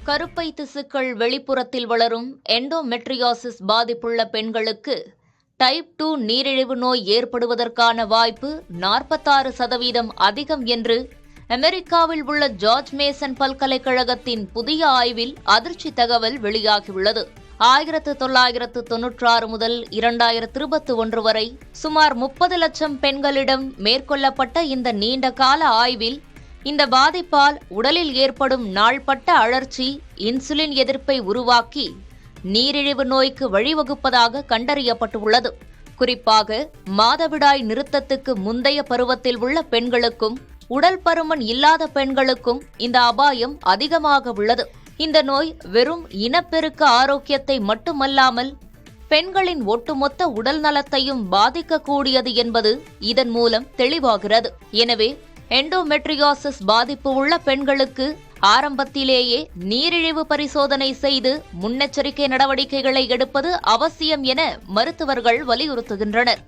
கருப்பை திசுக்கள் வெளிப்புறத்தில் வளரும் எண்டோமெட்ரியாசிஸ் பாதிப்புள்ள பெண்களுக்கு டைப் 2 நீரிழிவு நோய் ஏற்படுவதற்கான வாய்ப்பு 46% அதிகம் என்று அமெரிக்காவில் உள்ள ஜார்ஜ் மேசன் பல்கலைக்கழகத்தின் புதிய ஆய்வில் அதிர்ச்சி தகவல் வெளியாகியுள்ளது. 1996 முதல் 2021 வரை சுமார் 30 லட்சம் பெண்களிடம் மேற்கொள்ளப்பட்ட இந்த நீண்ட கால ஆய்வில் இந்த பாதிப்பால் உடலில் ஏற்படும் நாள்பட்ட அழற்சி இன்சுலின் எதிர்ப்பை உருவாக்கி நீரிழிவு நோய்க்கு வழிவகுப்பதாக கண்டறியப்பட்டுள்ளது. குறிப்பாக மாதவிடாய் நிறுத்தத்துக்கு முந்தைய பருவத்தில் உள்ள பெண்களுக்கும் உடல் பருமன் இல்லாத பெண்களுக்கும் இந்த அபாயம் அதிகமாக உள்ளது. இந்த நோய் வெறும் இனப்பெருக்க ஆரோக்கியத்தை மட்டுமல்லாமல் பெண்களின் ஒட்டுமொத்த உடல் நலத்தையும் பாதிக்கக்கூடியது என்பது இதன் மூலம் தெளிவாகிறது. எனவே எண்டோமெட்ரியாசிஸ் பாதிப்பு உள்ள பெண்களுக்கு ஆரம்பத்திலேயே நீரிழிவு பரிசோதனை செய்து முன்னெச்சரிக்கை நடவடிக்கைகளை எடுப்பது அவசியம் என மருத்துவர்கள் வலியுறுத்துகின்றனர்.